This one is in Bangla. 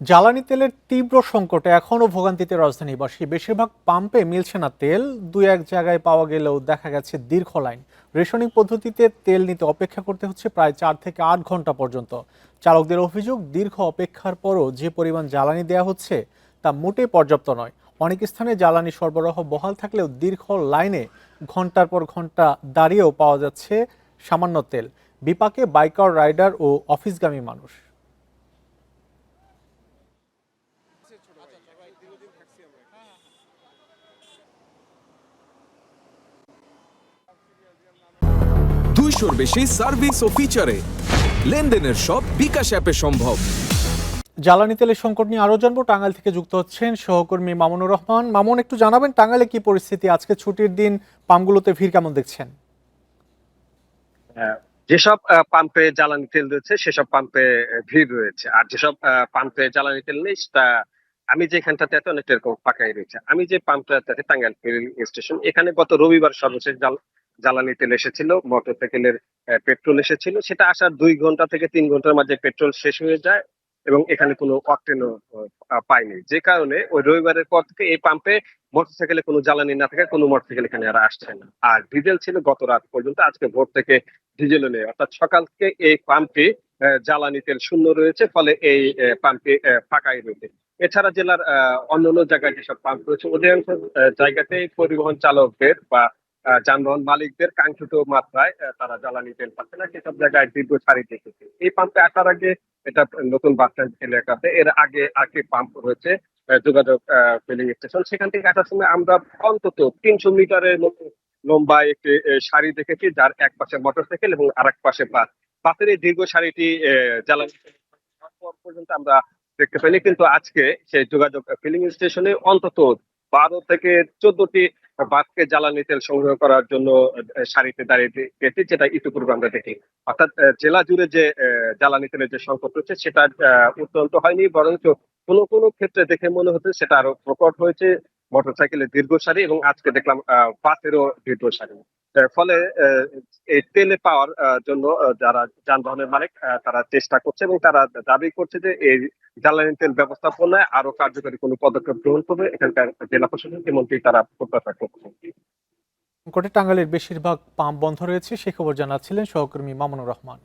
জ্বালানি তেলের তীব্র সংকটে এখনও ভোগান্তিতে রাজধানীবাসী। বেশিরভাগ পাম্পে মিলছে না তেল, দুই এক জায়গায় পাওয়া গেলেও দেখা গেছে দীর্ঘ লাইন। রেশনিং পদ্ধতিতে তেল নিতে অপেক্ষা করতে হচ্ছে প্রায় 4 থেকে 8 ঘন্টা পর্যন্ত। চালকদের অভিযোগ, দীর্ঘ অপেক্ষার পরও যে পরিমাণ জ্বালানি দেওয়া হচ্ছে তা মোটেই পর্যাপ্ত নয়। অনেক স্থানে জ্বালানি সরবরাহ বহাল থাকলেও দীর্ঘ লাইনে ঘন্টার পর ঘন্টা দাঁড়িয়েও পাওয়া যাচ্ছে সামান্য তেল। বিপাকে বাইকার, রাইডার ও অফিসগামী মানুষ। 200-র বেশি সার্ভিস ও ফিচারে লেনদেনের সব বিকাশ অ্যাপে সম্ভব। জ্বালানি তেলের সংকট নিয়ে আরো জানবো। টাঙ্গাইল থেকে যুক্ত হচ্ছেন সহকর্মী মামুনুর রহমান। মামুন, একটু জানাবেন টাঙ্গাইলে কি পরিস্থিতি? আজকে ছুটির দিন, পাম্পগুলোতে ভিড় কেমন দেখছেন? যেসব পাম্পে জ্বালানি তেল রয়েছে সেসব পাম্পে ভিড় রয়েছে, আর যেসব পাম্পে জ্বালানি তেল নেই সেটা আমি যেখানটাতে এত অনেকটা এরকম ফাঁকাই রয়েছে। আমি যে পাম্পটাতে টাঙ্গাইল ফিলিং স্টেশন, এখানে গত রবিবার সর্বশেষ জ্বালানি তেল এসেছিল, মোটর সাইকেলের পেট্রোল এসেছিল। সেটা আসার 2 ঘন্টা থেকে 3 ঘন্টার মাঝে পেট্রোল শেষ হয়ে যায় এবং এখানে কোনো অকটেনও পাইনি, যে কারণে ওই রবিবারের পর থেকে এই পাম্পে মোটরসাইকেলে কোনো জ্বালানি না থাকে, কোনো মোটরসাইকেল এখানে আর আসছে না। আর ডিজেল ছিল গত রাত পর্যন্ত, আজকে ভোর থেকে ডিজেলও নেই, অর্থাৎ সকাল থেকে এই পাম্পে জ্বালানি তেল শূন্য রয়েছে, ফলে এই পাম্পে ফাঁকাই রয়েছে। এছাড়া জেলার অন্যান্য জায়গায় যেসব পাম্প রয়েছে অধিকাংশ জায়গাতে পরিবহন চালকদের বা যানবাহন মালিকদের কাঙ্ক্ষিত মাত্রায় তারা জ্বালানি তেল পাচ্ছে না, সেসব জায়গায় দীর্ঘ সারি দেখেছে। এই পাম্পে আসার আগে, এটা নতুন বাস স্ট্যান্ড এলাকাতে, এর আগে আগে পাম্প রয়েছে যোগাযোগ ফিলিং স্টেশন, সেখান থেকে আসার সময় আমরা অন্তত 300 মিটারের মতো লম্বা একটি সারি দেখেছি, যার এক পাশে মোটরসাইকেল এবং আরেক পাশে বাস। বাসের এই দীর্ঘ সারিটি জ্বালানি পর্যন্ত আমরা দেখতে পাইনি, কিন্তু আজকে সেই যোগাযোগ ফিলিং স্টেশনে অন্তত 12 থেকে 14টি বাসকে জ্বালানি তেল সংগ্রহ করার জন্য সারিতে দাঁড়িয়ে গেছি, যেটা ইতিপূর্বে আমরা দেখি। অর্থাৎ জেলা জুড়ে যে জ্বালানি তেলের যে সংকট রয়েছে সেটা উত্তরন্ত হয়নি, বরঞ্চ কোনো কোনো ক্ষেত্রে দেখে মনে হচ্ছে সেটা আরো প্রকট হয়েছে। মোটরসাইকেলের দীর্ঘ সারি এবং আজকে দেখলাম বাসেরও দীর্ঘ সারি। ফলে এই তেলে পাওয়ার জন্য যারা যানবাহনের মালিক তারা চেষ্টা করছে এবং তারা দাবি করছে যে এই জ্বালানি তেল ব্যবস্থাপনায় আরো কার্যকরী কোনো পদক্ষেপ গ্রহণ করবে এখানকার জেলা প্রশাসন, এমনটি তারা প্রত্যাশা করছে। সংকটে টাঙ্গাইলের বেশিরভাগ পাম্প বন্ধ রয়েছে, সে খবর জানাচ্ছিলেন সহকর্মী মামুনুর রহমান।